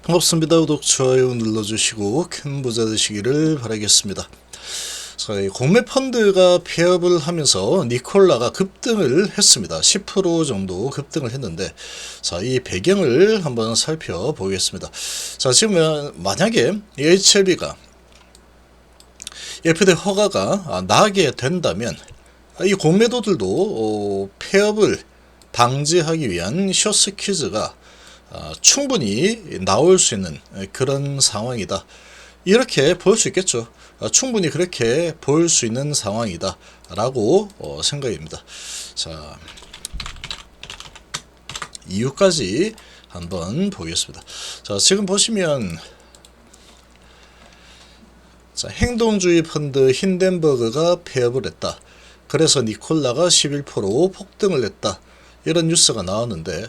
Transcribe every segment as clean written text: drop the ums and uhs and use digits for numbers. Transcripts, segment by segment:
반갑습니다. 구독, 좋아요 눌러주시고 큰 부자 되시기를 바라겠습니다. 자, 이 공매 펀드가 폐업을 하면서 니콜라가 급등을 했습니다. 10% 정도 급등을 했는데, 자, 이 배경을 한번 살펴보겠습니다. 자, 지금 만약에 HLB가 FDA 허가가 나게 된다면 이 공매도들도 폐업을 방지하기 위한 숏스퀴즈가 충분히 나올 수 있는 그런 상황이다. 이렇게 볼 수 있겠죠. 충분히 그렇게 볼 수 있는 상황이다 라고 생각입니다. 자, 이유까지 한번 보겠습니다. 자, 지금 보시면 자, 행동주의 펀드 힌덴버그가 폐업을 했다. 그래서 니콜라가 11% 폭등을 했다. 이런 뉴스가 나왔는데,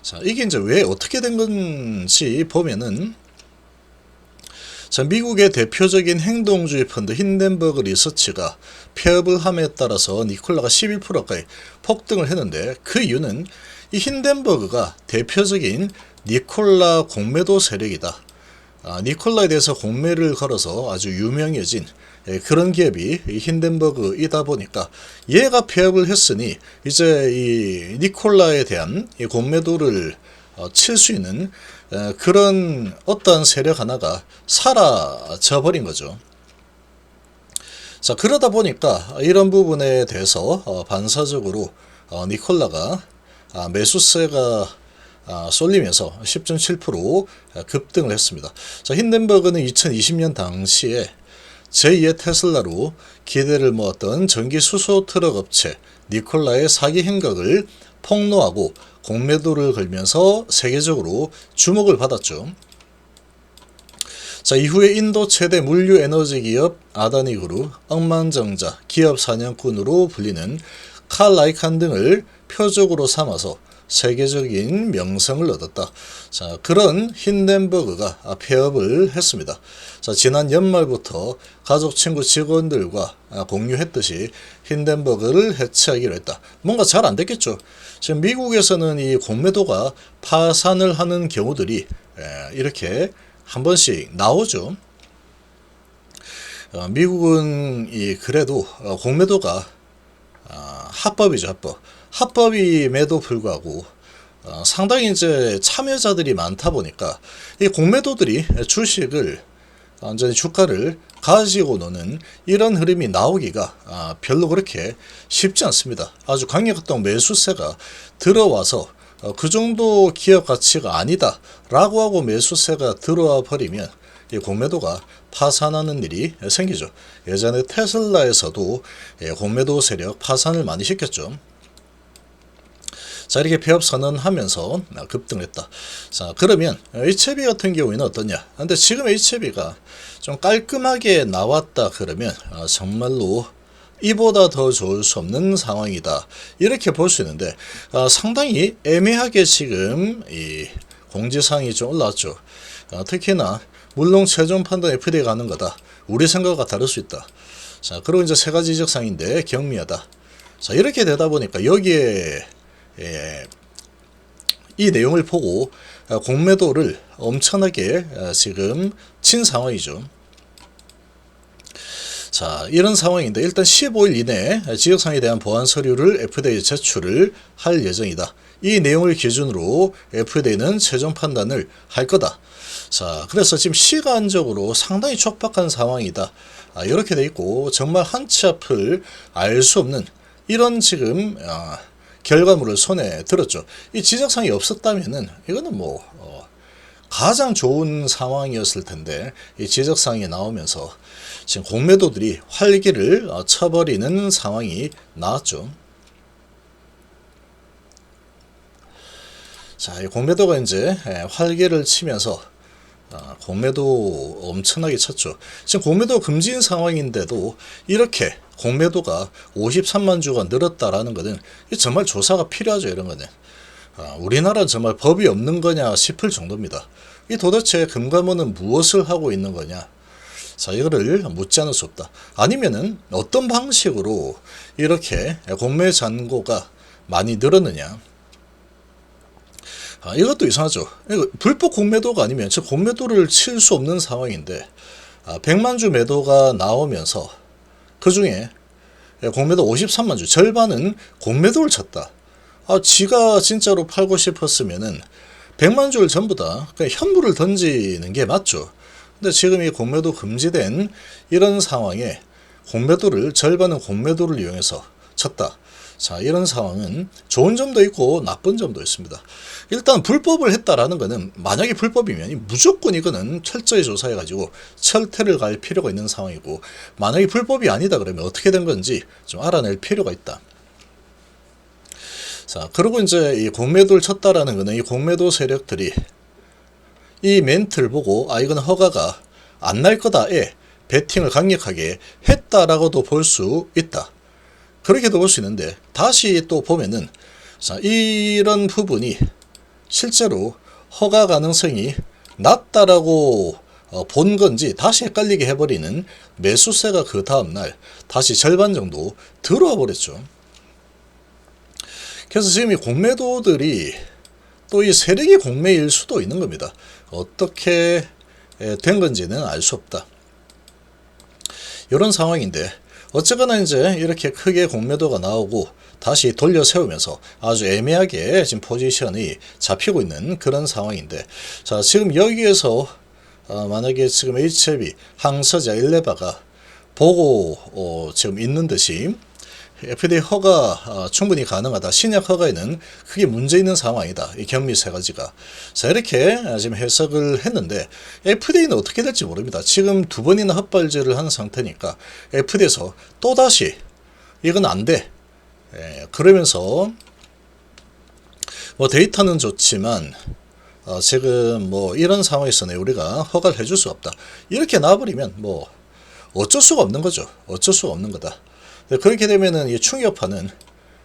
자, 이게 이제 왜 어떻게 된 건지 보면은, 자, 미국의 대표적인 행동주의 펀드 힌덴버그 리서치가 폐업을 함에 따라서 니콜라가 11% 가까이 폭등을 했는데, 그 이유는 이 힌덴버그가 대표적인 니콜라 공매도 세력이다. 니콜라에 대해서 공매를 걸어서 아주 유명해진 그런 기업이 힌덴버그이다 보니까 얘가 폐업을 했으니 이제 이 니콜라에 대한 이 공매도를 칠 수 있는 그런 어떠한 세력 하나가 사라져 버린 거죠. 자, 그러다 보니까 이런 부분에 대해서 반사적으로 니콜라가 매수세가 쏠리면서 10.7% 급등을 했습니다. 자, 힌덴버그는 2020년 당시에 제2의 테슬라로 기대를 모았던 전기 수소 트럭 업체 니콜라의 사기 행각을 폭로하고 공매도를 걸면서 세계적으로 주목을 받았죠. 자, 이후에 인도 최대 물류 에너지 기업 아다니 그룹, 억만장자 기업 사냥꾼으로 불리는 칼 라이칸 등을 표적으로 삼아서 세계적인 명성을 얻었다. 자, 그런 힌덴버그가 폐업을 했습니다. 자, 지난 연말부터 가족, 친구, 직원들과 공유했듯이 힌덴버그를 해체하기로 했다. 뭔가 잘 안 됐겠죠. 지금 미국에서는 이 공매도가 파산을 하는 경우들이 이렇게 한 번씩 나오죠. 미국은 그래도 공매도가 합법이죠, 합법. 합법임에도 불구하고 상당히 이제 참여자들이 많다 보니까 이 공매도들이 주식을 완전히 주가를 가지고 노는 이런 흐름이 나오기가 별로 그렇게 쉽지 않습니다. 아주 강력했던 매수세가 들어와서 그 정도 기업 가치가 아니다 라고 하고 매수세가 들어와 버리면 이 공매도가 파산하는 일이 생기죠. 예전에 테슬라에서도 공매도 세력 파산을 많이 시켰죠. 자, 이렇게 폐업 선언하면서 급등했다. 자, 그러면 HLB 같은 경우에는 어떠냐? 근데 지금 HLB가 좀 깔끔하게 나왔다 그러면 정말로 이보다 더 좋을 수 없는 상황이다. 이렇게 볼 수 있는데 상당히 애매하게 지금 이 공지사항이 좀 올라왔죠. 특히나 물론 최종 판단 FDA가 하는 거다. 우리 생각과 다를 수 있다. 자, 그리고 이제 세 가지 지적사항인데 경미하다. 자, 이렇게 되다 보니까 여기에 이 내용을 보고 공매도를 엄청나게 지금 친 상황이죠. 자, 이런 상황인데 일단 15일 이내에 지적사항에 대한 보완 서류를 FDA에 제출을 할 예정이다. 이 내용을 기준으로 FDA는 최종 판단을 할 거다. 자, 그래서 지금 시간적으로 상당히 촉박한 상황이다. 이렇게 돼 있고 정말 한치 앞을 알 수 없는 이런 지금 결과물을 손에 들었죠. 이 지적사항이 없었다면은 이거는 뭐 가장 좋은 상황이었을 텐데 이 지적사항이 나오면서 지금 공매도들이 활기를 쳐버리는 상황이 나왔죠. 자, 이 공매도가 이제 활기를 치면서 공매도 엄청나게 쳤죠. 지금 공매도 금지인 상황인데도 이렇게 공매도가 53만 주가 늘었다라는 것은 정말 조사가 필요하죠. 이런 거는 우리나라는 정말 법이 없는 거냐 싶을 정도입니다. 이 도대체 금감원은 무엇을 하고 있는 거냐? 자, 이거를 묻지 않을 수 없다. 아니면은 어떤 방식으로 이렇게 공매 잔고가 많이 늘었느냐? 이것도 이상하죠. 이거 불법 공매도가 아니면 저 공매도를 칠 수 없는 상황인데 100만 주 매도가 나오면서 그 중에 공매도 53만 주 절반은 공매도를 쳤다. 지가 진짜로 팔고 싶었으면은 100만 주를 전부 다 그냥 현물을 던지는 게 맞죠. 근데 지금 이 공매도 금지된 이런 상황에 공매도를 절반은 공매도를 이용해서 쳤다. 자, 이런 상황은 좋은 점도 있고 나쁜 점도 있습니다. 일단 불법을 했다라는 것은 만약에 불법이면 무조건 이거는 철저히 조사해가지고 철퇴를 갈 필요가 있는 상황이고, 만약에 불법이 아니다 그러면 어떻게 된 건지 좀 알아낼 필요가 있다. 자, 그리고 이제 이 공매도를 쳤다라는 것은 이 공매도 세력들이 이 멘트를 보고 이건 허가가 안 날 거다에 베팅을 강력하게 했다라고도 볼 수 있다. 그렇게도 볼 수 있는데, 다시 또 보면은 자, 이런 부분이 실제로 허가 가능성이 낮다라고 본 건지 다시 헷갈리게 해버리는 매수세가 그 다음날 다시 절반 정도 들어와 버렸죠. 그래서 지금 이 공매도들이 또 이 세력이 공매일 수도 있는 겁니다. 어떻게 된 건지는 알 수 없다. 이런 상황인데, 어쨌거나 이제 이렇게 크게 공매도가 나오고 다시 돌려 세우면서 아주 애매하게 지금 포지션이 잡히고 있는 그런 상황인데, 자, 지금 여기에서 만약에 지금 HLB, 항서자, 일레바가 보고 지금 있는 듯이 FDA 허가 충분히 가능하다. 신약 허가에는 크게 문제 있는 상황이다. 이 경미 세 가지가. 자, 이렇게 지금 해석을 했는데 FDA는 어떻게 될지 모릅니다. 지금 두 번이나 헛발질을 한 상태니까 FDA에서 또다시 이건 안 돼. 그러면서 뭐 데이터는 좋지만 지금 뭐 이런 상황에서는 우리가 허가를 해줄 수 없다. 이렇게 나와버리면 뭐 어쩔 수가 없는 거죠. 어쩔 수가 없는 거다. 그렇게 되면은 이 충격파는,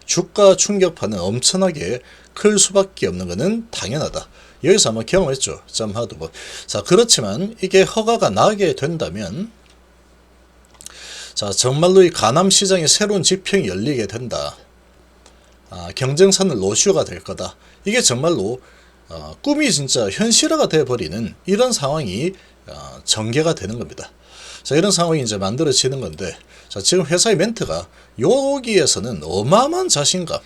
주가 충격파는 엄청나게 클 수밖에 없는 것은 당연하다. 여기서 한번 경험했죠. 짬하도 뭐. 자, 그렇지만 이게 허가가 나게 된다면, 자, 정말로 이 가남 시장에 새로운 지평이 열리게 된다. 경쟁사는 로슈가 될 거다. 이게 정말로 꿈이 진짜 현실화가 돼버리는 이런 상황이 전개가 되는 겁니다. 자, 이런 상황이 이제 만들어지는 건데, 자, 지금 회사의 멘트가 여기에서는 어마어마한 자신감,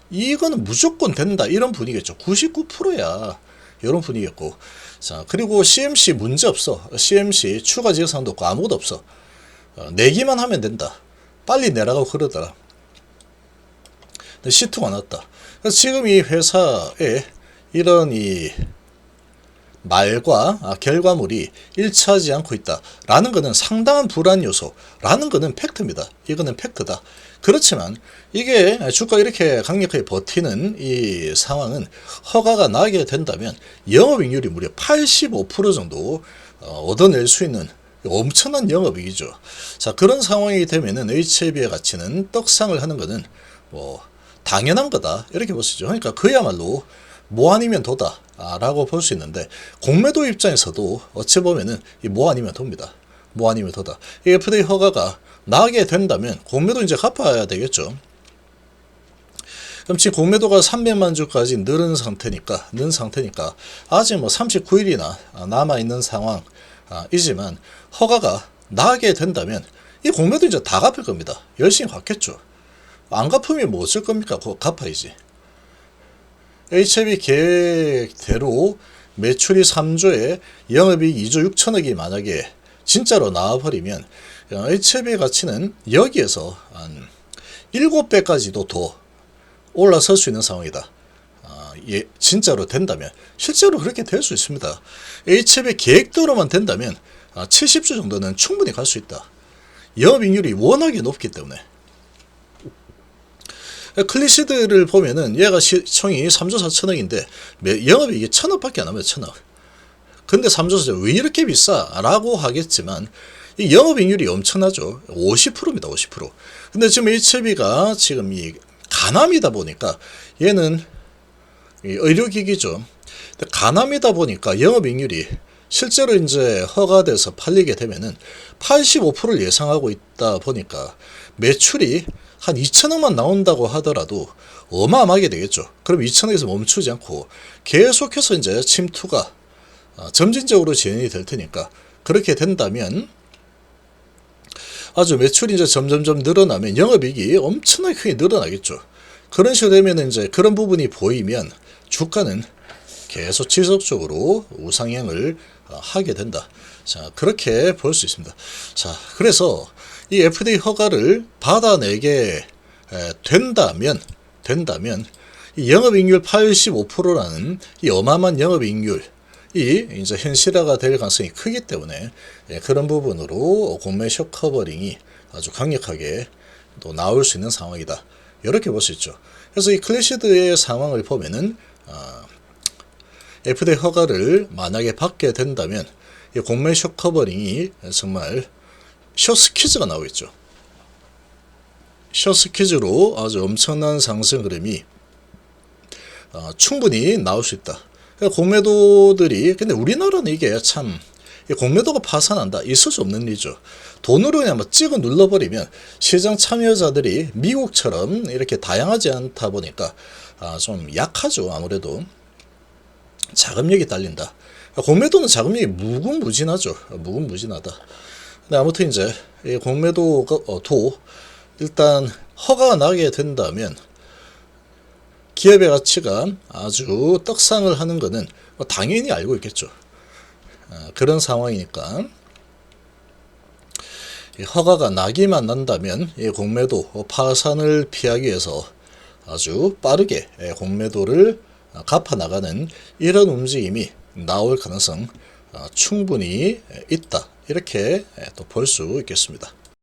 이거는 무조건 된다, 이런 분위기겠죠. 99%야. 이런 분위기였고, 자, 그리고 CMC 문제 없어. CMC 추가 지역상도 없고 아무것도 없어. 내기만 하면 된다. 빨리 내라고 그러더라. 시트가 났다. 그래서 지금 이 회사에 이런 이 말과 결과물이 일치하지 않고 있다라는 것은 상당한 불안 요소라는 것은 팩트입니다. 이거는 팩트다. 그렇지만 이게 주가 이렇게 강력하게 버티는 이 상황은 허가가 나게 된다면 영업이익률이 무려 85% 정도 얻어낼 수 있는 엄청난 영업이익이죠. 자, 그런 상황이 되면은 HLB의 가치는 떡상을 하는 것은 뭐 당연한 거다, 이렇게 보시죠. 그러니까 그야말로 뭐 아니면 도다 라고 볼 수 있는데, 공매도 입장에서도 어찌 보면은 이 뭐 아니면 도입니다. 뭐 아니면 도다. 이 FDA 허가가 나게 된다면 공매도 이제 갚아야 되겠죠. 그럼 지금 공매도가 300만 주까지 는 상태니까 아직 뭐 39일이나 남아 있는 상황이지만 허가가 나게 된다면 이 공매도 이제 다 갚을 겁니다. 열심히 갚겠죠. 안 갚으면 뭐 어쩔 겁니까? 그거 갚아야지. HLB 계획대로 매출이 3조에 영업이익 2조 6천억이 만약에 진짜로 나와버리면 HLB의 가치는 여기에서 한 7배까지도 더 올라설 수 있는 상황이다. 진짜로 된다면, 실제로 그렇게 될 수 있습니다. HLB 계획대로만 된다면 70조 정도는 충분히 갈 수 있다. 영업이익률이 워낙에 높기 때문에. 클리시드를 보면은 얘가 시총이 3조 4천억인데 영업이익이 1,000억밖에 안 남아요. 1,000억. 근데 3조 4천억 왜 이렇게 비싸? 라고 하겠지만 이 영업이익률이 엄청나죠. 50%입니다. 50%. 근데 지금 HLB가 지금 이 가남이다 보니까, 얘는 의료기기죠. 근데 가남이다 보니까 영업이익률이 실제로 이제 허가돼서 팔리게 되면은 85%를 예상하고 있다 보니까 매출이 한 2천억만 나온다고 하더라도 어마어마하게 되겠죠. 그럼 2천억에서 멈추지 않고 계속해서 이제 침투가 점진적으로 진행이 될 테니까, 그렇게 된다면 아주 매출이 이제 점점점 늘어나면 영업이익이 엄청나게 크게 늘어나겠죠. 그런 식으로 되면 이제 그런 부분이 보이면 주가는 계속 지속적으로 우상향을 하게 된다. 자, 그렇게 볼 수 있습니다. 자, 그래서 이 FDA 허가를 받아내게 된다면 이 영업이익률 85%라는 이 어마어마한 영업이익률이 이제 현실화가 될 가능성이 크기 때문에 그런 부분으로 공매 숏커버링이 아주 강력하게 또 나올 수 있는 상황이다. 이렇게 볼 수 있죠. 그래서 이 클래시드의 상황을 보면은 FDA 허가를 만약에 받게 된다면 이 공매 숏커버링이 정말 숏스퀴즈가 나오겠죠. 숏스퀴즈로 아주 엄청난 상승 흐름이 충분히 나올 수 있다. 공매도들이, 근데 우리나라는 이게 참 공매도가 파산한다, 있을 수 없는 일이죠. 돈으로 그냥 막 찍어 눌러버리면 시장 참여자들이 미국처럼 이렇게 다양하지 않다 보니까 좀 약하죠. 아무래도 자금력이 딸린다. 공매도는 자금력이 무궁무진하죠. 무궁무진하다. 근데 아무튼 이제 이 공매도도 일단 허가가 나게 된다면 기업의 가치가 아주 떡상을 하는 것은 당연히 알고 있겠죠. 그런 상황이니까 허가가 나기만 난다면 이 공매도 파산을 피하기 위해서 아주 빠르게 공매도를 갚아나가는 이런 움직임이 나올 가능성 충분히 있다. 이렇게 또 볼 수 있겠습니다.